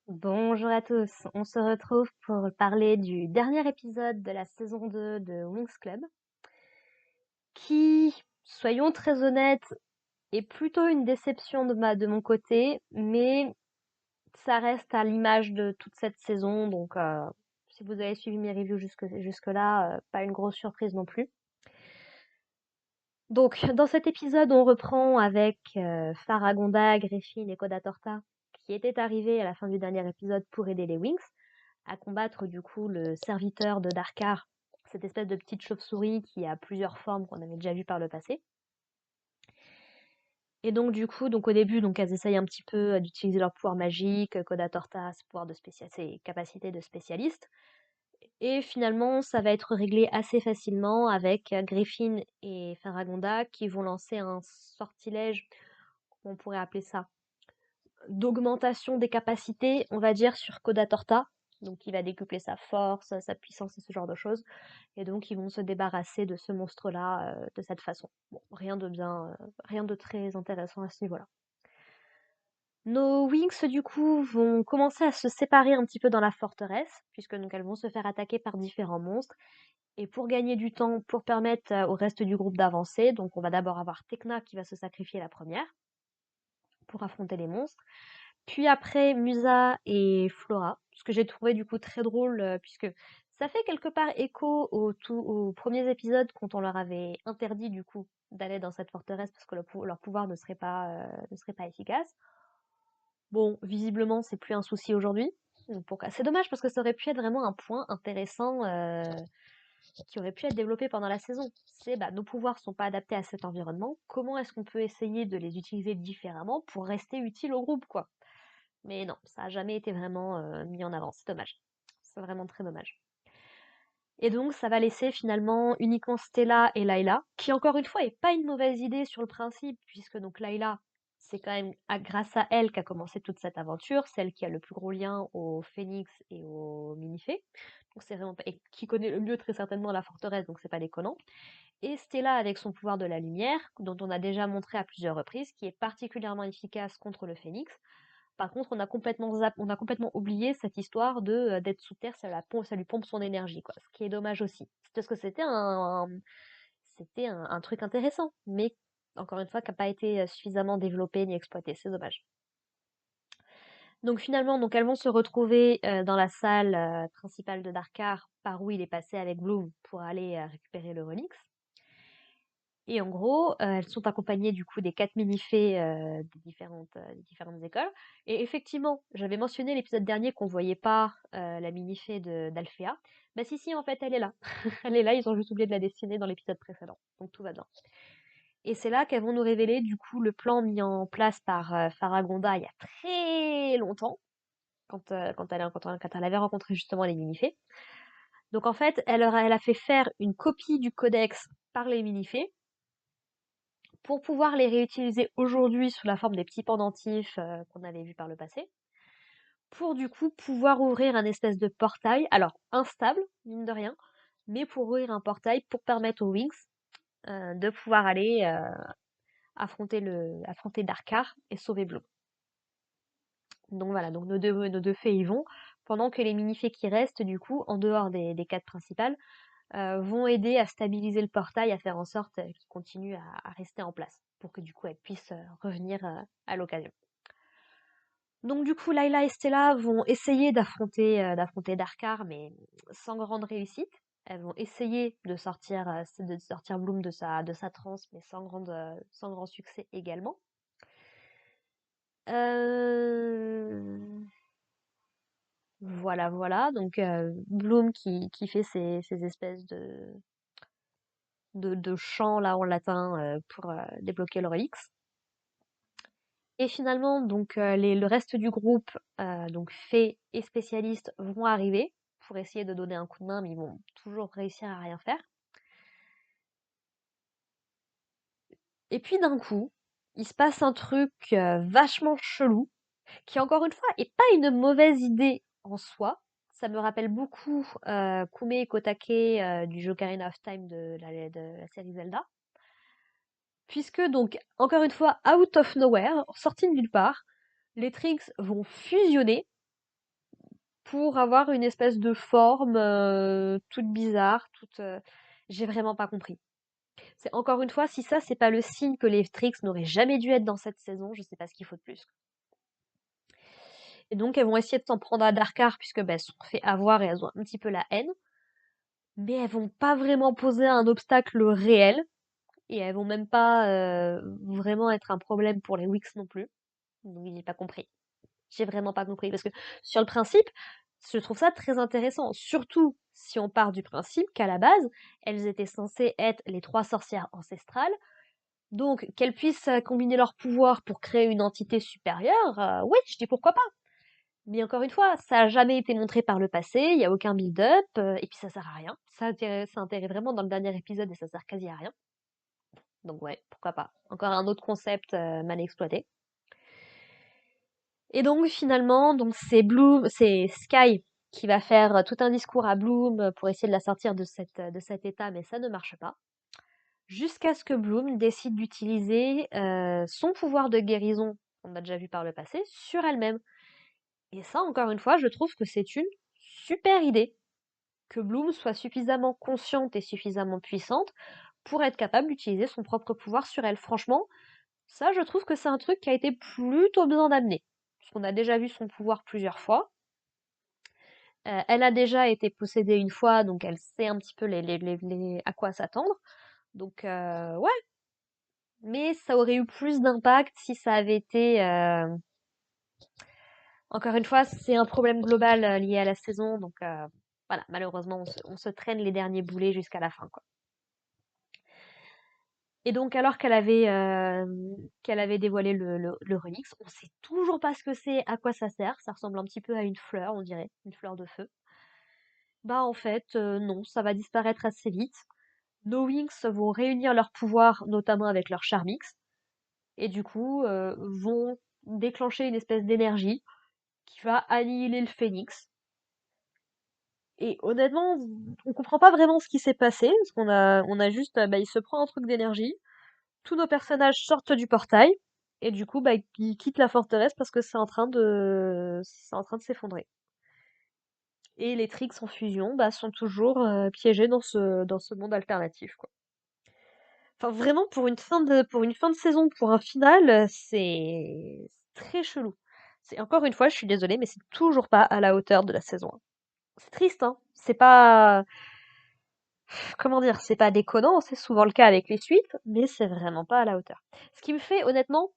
Bonjour à tous, on se retrouve pour parler du dernier épisode de la saison 2 de Winx Club, qui, soyons très honnêtes, est plutôt une déception de mon côté, mais ça reste à l'image de toute cette saison, donc si vous avez suivi mes reviews jusque-là, pas une grosse surprise non plus. Donc, dans cet épisode, on reprend avec Faragonda, Griffin et Coda Torta, qui étaient arrivés à la fin du dernier épisode pour aider les Winx à combattre du coup le serviteur de Darkar, cette espèce de petite chauve-souris qui a plusieurs formes qu'on avait déjà vues par le passé. Et donc du coup, donc au début, donc elles essayent un petit peu d'utiliser leur pouvoir magique, Coda Torta a ses capacités de spécialiste. Et finalement, ça va être réglé assez facilement avec Griffin et Faragonda qui vont lancer un sortilège, on pourrait appeler ça, d'augmentation des capacités, on va dire, sur Coda Torta. Donc il va décupler sa force, sa puissance et ce genre de choses. Et donc ils vont se débarrasser de ce monstre-là de cette façon. Bon, rien de très intéressant à ce niveau-là. Nos Winx du coup vont commencer à se séparer un petit peu dans la forteresse, puisque donc elles vont se faire attaquer par différents monstres. Et pour gagner du temps, pour permettre au reste du groupe d'avancer, donc on va d'abord avoir Tekna qui va se sacrifier la première pour affronter les monstres. Puis après, Musa et Flora, ce que j'ai trouvé du coup très drôle, puisque ça fait quelque part écho aux premiers épisodes quand on leur avait interdit du coup d'aller dans cette forteresse parce que leur pouvoir ne serait pas efficace. Bon, visiblement, c'est plus un souci aujourd'hui. C'est dommage parce que ça aurait pu être vraiment un point intéressant qui aurait pu être développé pendant la saison. C'est bah, nos pouvoirs sont pas adaptés à cet environnement. Comment est-ce qu'on peut essayer de les utiliser différemment pour rester utile au groupe, quoi? Mais non, ça a jamais été vraiment mis en avant. C'est dommage. C'est vraiment très dommage. Et donc, ça va laisser finalement uniquement Stella et Layla, qui encore une fois est pas une mauvaise idée sur le principe, puisque donc Layla, c'est quand même grâce à elle qu'a commencé toute cette aventure, celle qui a le plus gros lien au Phénix et au Minifée. Donc c'est vraiment et qui connaît le mieux très certainement la forteresse, donc c'est pas déconnant. Et Stella avec son pouvoir de la lumière, dont on a déjà montré à plusieurs reprises, qui est particulièrement efficace contre le Phénix. Par contre, on a complètement oublié cette histoire de d'être sous terre, ça lui pompe son énergie, quoi. Ce qui est dommage aussi. Parce que c'était un truc intéressant, mais encore une fois, qui n'a pas été suffisamment développé ni exploité. C'est dommage. Donc finalement, donc elles vont se retrouver dans la salle principale de Darkar, par où il est passé avec Bloom pour aller récupérer le Relix. Et en gros, elles sont accompagnées du coup des 4 mini-fées des différentes écoles. Et effectivement, j'avais mentionné l'épisode dernier qu'on voyait pas la mini-fée d'Alphéa. Bah si si, en fait, elle est là. Elle est là, ils ont juste oublié de la dessiner dans l'épisode précédent. Donc tout va bien. Et c'est là qu'elles vont nous révéler du coup le plan mis en place par Faragonda il y a très longtemps, quand elle avait rencontré justement les mini-fées. Donc en fait, elle a fait faire une copie du codex par les mini-fées pour pouvoir les réutiliser aujourd'hui sous la forme des petits pendentifs qu'on avait vus par le passé, pour du coup pouvoir ouvrir un espèce de portail, alors instable, mine de rien, mais pour ouvrir un portail pour permettre aux Winx de pouvoir aller affronter Darkar et sauver Bloom. Donc voilà, donc nos deux fées y vont, pendant que les mini-fées qui restent, du coup, en dehors des quatre principales, vont aider à stabiliser le portail, à faire en sorte qu'il continue à rester en place, pour que du coup elles puissent revenir à l'occasion. Donc du coup, Layla et Stella vont essayer d'affronter Darkar, mais sans grande réussite. Elles vont essayer de sortir Bloom de sa transe, mais sans grand succès également. Euh, Voilà, voilà. Donc Bloom qui fait ses espèces de chants là en latin pour débloquer le relique. Et finalement, donc le reste du groupe, donc fées et spécialistes, vont arriver pour essayer de donner un coup de main, mais ils vont toujours réussir à rien faire. Et puis d'un coup, il se passe un truc vachement chelou, qui encore une fois est pas une mauvaise idée en soi. Ça me rappelle beaucoup Kume et Kotake du jeu Ocarina of Time de la série Zelda. Puisque donc, encore une fois, out of nowhere, sorti de nulle part, les Trix vont fusionner pour avoir une espèce de forme toute bizarre, toute. J'ai vraiment pas compris. C'est encore une fois, si ça c'est pas le signe que les Trix n'auraient jamais dû être dans cette saison, je sais pas ce qu'il faut de plus. Et donc elles vont essayer de s'en prendre à Darkar puisque elles se sont fait avoir et elles ont un petit peu la haine, mais elles vont pas vraiment poser un obstacle réel et elles vont même pas vraiment être un problème pour les Wix non plus. Donc j'ai pas compris. J'ai vraiment pas compris parce que sur le principe, je trouve ça très intéressant, surtout si on part du principe qu'à la base, elles étaient censées être les 3 sorcières ancestrales, donc qu'elles puissent combiner leurs pouvoirs pour créer une entité supérieure, oui, je dis pourquoi pas. Mais encore une fois, ça a jamais été montré par le passé, il y a aucun build-up, et puis ça sert à rien. Ça intéresse vraiment dans le dernier épisode et ça sert quasi à rien. Donc ouais, pourquoi pas. Encore un autre concept mal exploité. Et donc finalement, donc c'est Sky qui va faire tout un discours à Bloom pour essayer de la sortir de cet état, mais ça ne marche pas. Jusqu'à ce que Bloom décide d'utiliser son pouvoir de guérison, qu'on a déjà vu par le passé, sur elle-même. Et ça, encore une fois, je trouve que c'est une super idée. Que Bloom soit suffisamment consciente et suffisamment puissante pour être capable d'utiliser son propre pouvoir sur elle. Franchement, ça, je trouve que c'est un truc qui a été plutôt bien amené. Parce qu'on a déjà vu son pouvoir plusieurs fois. Elle a déjà été possédée une fois, donc elle sait un petit peu à quoi s'attendre. Donc, ouais. Mais ça aurait eu plus d'impact si ça avait été... Encore une fois, c'est un problème global lié à la saison, donc voilà, malheureusement, on se traîne les derniers boulets jusqu'à la fin, quoi. Et donc, alors qu'elle avait dévoilé le remix, on sait toujours pas ce que c'est, à quoi ça sert. Ça ressemble un petit peu à une fleur, on dirait, une fleur de feu. Bah, en fait, non, ça va disparaître assez vite. Nos Wings vont réunir leurs pouvoirs, notamment avec leur Charmix, et du coup, vont déclencher une espèce d'énergie qui va annihiler le Phénix. Et honnêtement, on comprend pas vraiment ce qui s'est passé, parce on a juste, bah, il se prend un truc d'énergie, tous nos personnages sortent du portail, et du coup, bah, ils quittent la forteresse parce que c'est en train de s'effondrer. Et les Trix en fusion, bah, sont toujours piégés dans ce monde alternatif, quoi. Enfin, vraiment, pour une fin de saison, pour un final, c'est très chelou. C'est, encore une fois, je suis désolée, mais c'est toujours pas à la hauteur de la saison 1. C'est triste, hein. C'est pas, comment dire, c'est pas déconnant, c'est souvent le cas avec les suites, mais c'est vraiment pas à la hauteur. Ce qui me fait, honnêtement,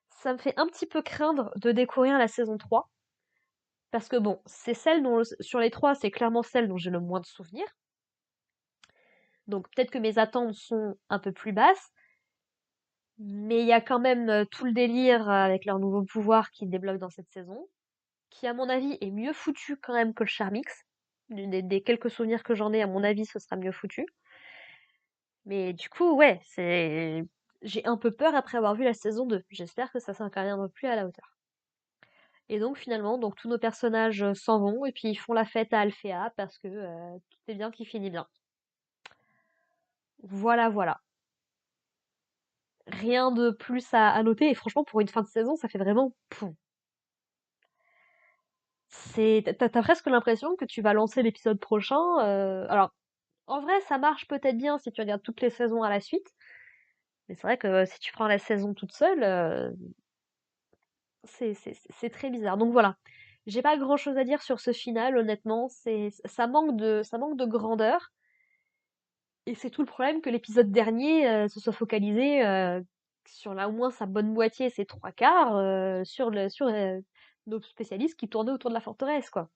ça me fait un petit peu craindre de découvrir la saison 3, parce que bon, c'est celle dont, sur les trois, c'est clairement celle dont j'ai le moins de souvenirs. Donc peut-être que mes attentes sont un peu plus basses, mais il y a quand même tout le délire avec leur nouveau pouvoir qui débloque dans cette saison, qui à mon avis est mieux foutu quand même que le Charmix. Des quelques souvenirs que j'en ai, à mon avis, ce sera mieux foutu. Mais du coup, ouais, j'ai un peu peur après avoir vu la saison 2. J'espère que ça sera quand même un peu plus à la hauteur. Et donc finalement, donc tous nos personnages s'en vont et puis ils font la fête à Alphéa parce que tout est bien qui finit bien. Voilà, voilà. Rien de plus à noter et franchement pour une fin de saison, ça fait vraiment poum. T'as presque l'impression que tu vas lancer l'épisode prochain. Alors, en vrai, ça marche peut-être bien si tu regardes toutes les saisons à la suite. Mais c'est vrai que si tu prends la saison toute seule, c'est très bizarre. Donc voilà. J'ai pas grand chose à dire sur ce final, honnêtement. Ça manque de grandeur. Et c'est tout le problème que l'épisode dernier se soit focalisé sur là au moins sa bonne moitié, ses trois quarts, sur nos spécialistes qui tournaient autour de la forteresse, quoi.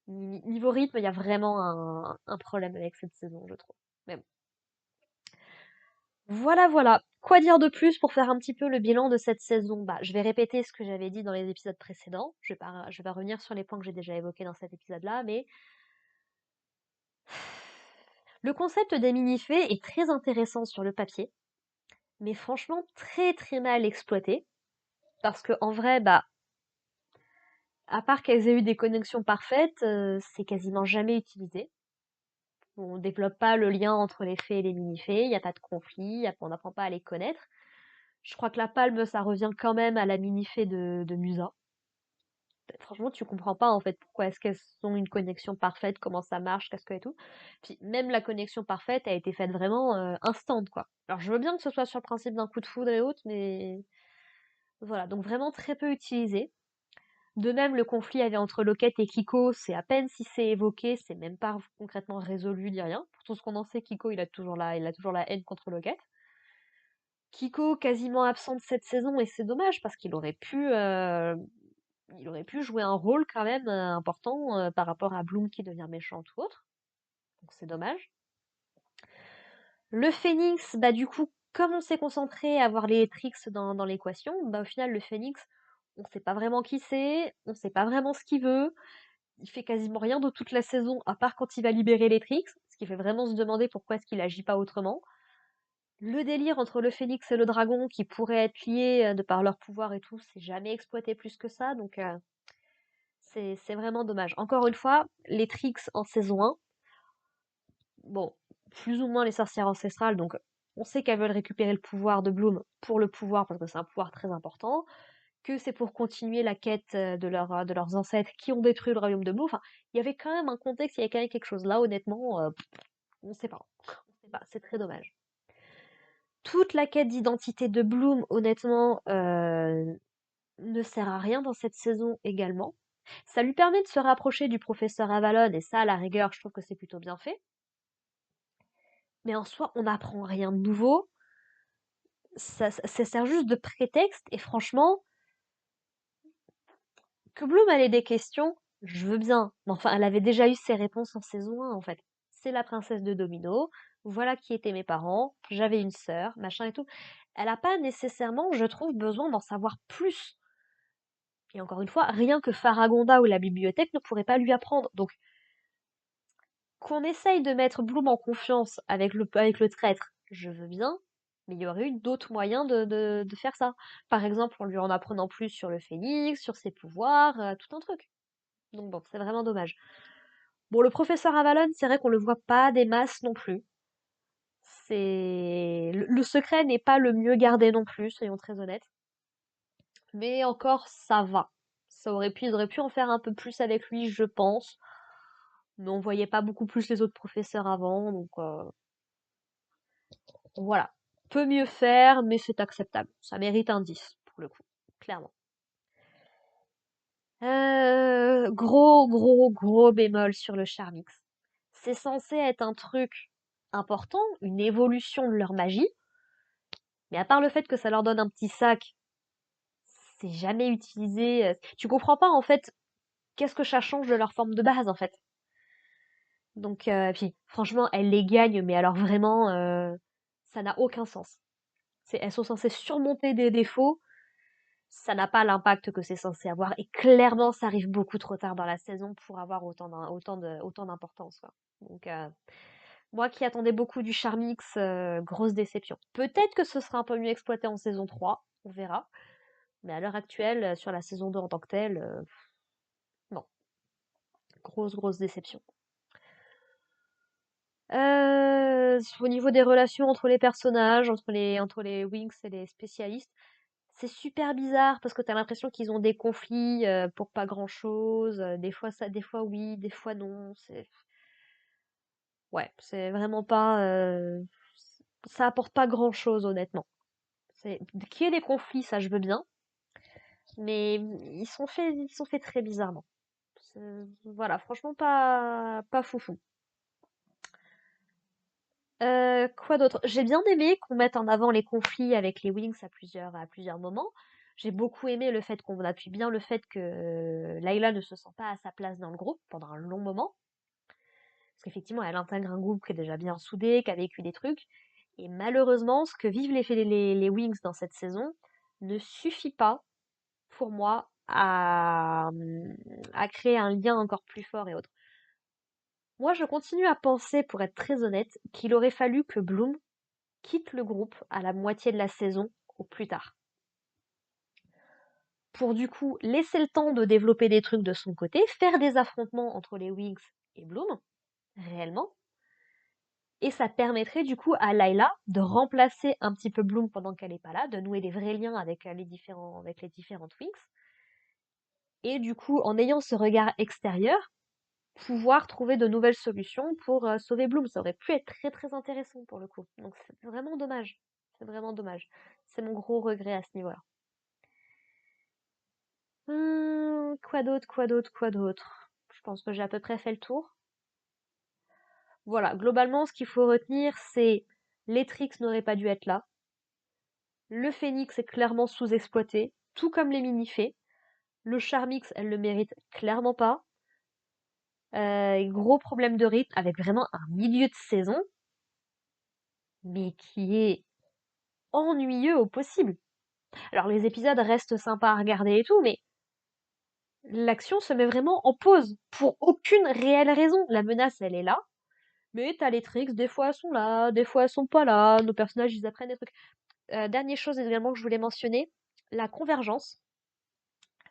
Niveau rythme, il y a vraiment un problème avec cette saison, je trouve. Mais bon. Voilà, voilà. Quoi dire de plus pour faire un petit peu le bilan de cette saison? Bah, je vais répéter ce que j'avais dit dans les épisodes précédents. Je vais pas revenir sur les points que j'ai déjà évoqués dans cet épisode-là, mais le concept des mini-fées est très intéressant sur le papier, mais franchement très très mal exploité. Parce que en vrai, bah, à part qu'elles aient eu des connexions parfaites, c'est quasiment jamais utilisé. On développe pas le lien entre les fées et les mini-fées, il n'y a pas de conflit, on n'apprend pas à les connaître. Je crois que la palme, ça revient quand même à la mini-fée de Musa. Franchement, tu comprends pas en fait pourquoi est-ce qu'elles ont une connexion parfaite, comment ça marche, qu'est-ce que et tout. Puis même la connexion parfaite a été faite vraiment instant quoi. Alors je veux bien que ce soit sur le principe d'un coup de foudre et autres, mais voilà, donc vraiment très peu utilisé. De même, le conflit avait entre Lockett et Kiko, c'est à peine si c'est évoqué, c'est même pas concrètement résolu ni rien. Pour tout ce qu'on en sait, Kiko, il a toujours la haine contre Lockett. Kiko quasiment absent de cette saison et c'est dommage parce il aurait pu jouer un rôle quand même important par rapport à Bloom qui devient méchante ou autre. Donc c'est dommage. Le Phénix, bah du coup, comme on s'est concentré à voir les tricks dans l'équation, bah au final le Phénix, on sait pas vraiment qui c'est, on sait pas vraiment ce qu'il veut. Il fait quasiment rien de toute la saison, à part quand il va libérer les tricks, ce qui fait vraiment se demander pourquoi est-ce qu'il agit pas autrement. Le délire entre le phénix et le dragon, qui pourrait être lié de par leur pouvoir et tout, c'est jamais exploité plus que ça, donc c'est vraiment dommage. Encore une fois, les tricks en saison 1, bon, plus ou moins les sorcières ancestrales, donc on sait qu'elles veulent récupérer le pouvoir de Bloom pour le pouvoir, parce que c'est un pouvoir très important, que c'est pour continuer la quête de leurs ancêtres qui ont détruit le royaume de Bloom. Enfin, il y avait quand même un contexte, il y avait quand même quelque chose là, honnêtement, on sait pas. On sait pas, c'est très dommage. Toute la quête d'identité de Bloom, honnêtement, ne sert à rien dans cette saison également. Ça lui permet de se rapprocher du professeur Avalon, et ça, à la rigueur, je trouve que c'est plutôt bien fait. Mais en soi, on n'apprend rien de nouveau. Ça sert juste de prétexte, et franchement, que Bloom ait des questions, je veux bien. Mais enfin, elle avait déjà eu ses réponses en saison 1, en fait. C'est la princesse de Domino, voilà qui étaient mes parents, j'avais une sœur, machin et tout. Elle n'a pas nécessairement, je trouve, besoin d'en savoir plus. Et encore une fois, rien que Faragonda ou la bibliothèque ne pourrait pas lui apprendre. Donc, qu'on essaye de mettre Bloom en confiance avec le traître, je veux bien, mais il y aurait eu d'autres moyens de faire ça. Par exemple, en lui en apprenant plus sur le phénix, sur ses pouvoirs, tout un truc. Donc bon, c'est vraiment dommage. Bon, le professeur Avalon, c'est vrai qu'on le voit pas des masses non plus. Le secret n'est pas le mieux gardé non plus, soyons très honnêtes. Mais encore, ça va. Ils auraient pu en faire un peu plus avec lui, je pense. Mais on voyait pas beaucoup plus les autres professeurs avant, donc voilà. Peut mieux faire, mais c'est acceptable. Ça mérite un 10, pour le coup, clairement. Gros bémol sur le Charmix. C'est censé être un truc important, une évolution de leur magie, mais à part le fait que ça leur donne un petit sac, c'est jamais utilisé. Tu comprends pas en fait qu'est-ce que ça change de leur forme de base en fait. Donc, puis franchement, elles les gagnent, mais alors vraiment, ça n'a aucun sens. Elles sont censées surmonter des défauts, ça n'a pas l'impact que c'est censé avoir, et clairement, ça arrive beaucoup trop tard dans la saison pour avoir autant d'importance, quoi. Donc, moi qui attendais beaucoup du Charmix, grosse déception. Peut-être que ce sera un peu mieux exploité en saison 3, on verra. Mais à l'heure actuelle, sur la saison 2 en tant que telle, non. Grosse déception. Au niveau des relations entre les personnages, entre les Winx et les spécialistes, c'est super bizarre parce que t'as l'impression qu'ils ont des conflits pour pas grand-chose. Des fois oui, des fois non. Ouais, c'est vraiment pas. Ça apporte pas grand-chose honnêtement. Qu'il y ait des conflits, ça je veux bien, mais ils sont faits très bizarrement. Voilà, franchement pas foufou. Quoi d'autre? J'ai bien aimé qu'on mette en avant les conflits avec les Winx à plusieurs moments. J'ai beaucoup aimé le fait qu'on appuie bien le fait que Layla ne se sent pas à sa place dans le groupe pendant un long moment. Parce qu'effectivement, elle intègre un groupe qui est déjà bien soudé, qui a vécu des trucs. Et malheureusement, ce que vivent les Winx dans cette saison ne suffit pas, pour moi, à créer un lien encore plus fort et autres. Moi, je continue à penser, pour être très honnête, qu'il aurait fallu que Bloom quitte le groupe à la moitié de la saison au plus tard. Pour du coup laisser le temps de développer des trucs de son côté, faire des affrontements entre les Winx et Bloom, réellement. Et ça permettrait du coup à Layla de remplacer un petit peu Bloom pendant qu'elle n'est pas là, de nouer des vrais liens avec avec les différentes Winx. et du coup, en ayant ce regard extérieur, pouvoir trouver de nouvelles solutions pour sauver Bloom. Ça aurait pu être très très intéressant pour le coup. Donc c'est vraiment dommage. C'est vraiment dommage. C'est mon gros regret à ce niveau-là. Quoi d'autre, quoi d'autre, quoi d'autre? Je pense que j'ai à peu près fait le tour. Voilà, globalement, ce qu'il faut retenir, c'est l'Etrix n'aurait pas dû être là. Le Phénix est clairement sous-exploité, tout comme les mini-fées. Le Charmix, elle le mérite clairement pas. Gros problème de rythme avec vraiment un milieu de saison, mais qui est ennuyeux au possible. Alors les épisodes restent sympas à regarder et tout, mais l'action se met vraiment en pause pour aucune réelle raison. La menace, elle est là, mais t'as les tricks, des fois elles sont là, des fois elles sont pas là, nos personnages ils apprennent des trucs. Dernière chose également que je voulais mentionner, la convergence,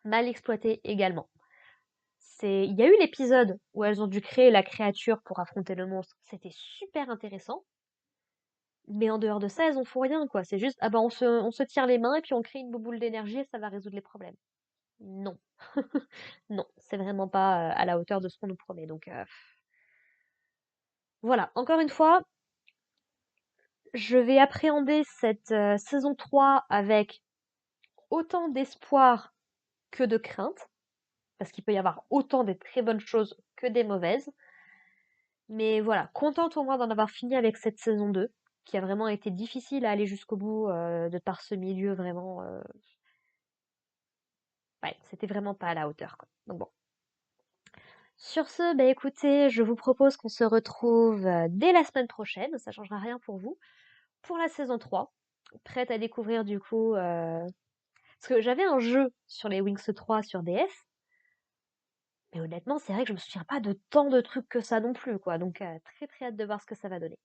mal exploitée également. Il y a eu l'épisode où elles ont dû créer la créature pour affronter le monstre, c'était super intéressant. Mais en dehors de ça, elles en font rien, quoi. C'est juste, ah bah on se tire les mains et puis on crée une boule d'énergie et ça va résoudre les problèmes. Non. Non, c'est vraiment pas à la hauteur de ce qu'on nous promet. Donc voilà, encore une fois, je vais appréhender cette saison 3 avec autant d'espoir que de crainte, parce qu'il peut y avoir autant des très bonnes choses que des mauvaises. Mais voilà, contente au moins d'en avoir fini avec cette saison 2, qui a vraiment été difficile à aller jusqu'au bout de par ce milieu vraiment. Ouais, c'était vraiment pas à la hauteur, quoi. Donc bon. Sur ce, bah écoutez, je vous propose qu'on se retrouve dès la semaine prochaine, ça changera rien pour vous, pour la saison 3. Prête à découvrir du coup. Parce que j'avais un jeu sur les Wings 3 sur DS, mais honnêtement, c'est vrai que je me souviens pas de tant de trucs que ça non plus, quoi. Donc très très hâte de voir ce que ça va donner.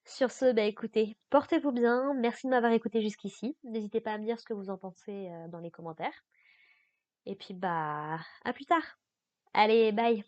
Sur ce, bah écoutez, portez-vous bien, merci de m'avoir écouté jusqu'ici. N'hésitez pas à me dire ce que vous en pensez dans les commentaires. Et puis bah à plus tard. Allez, bye.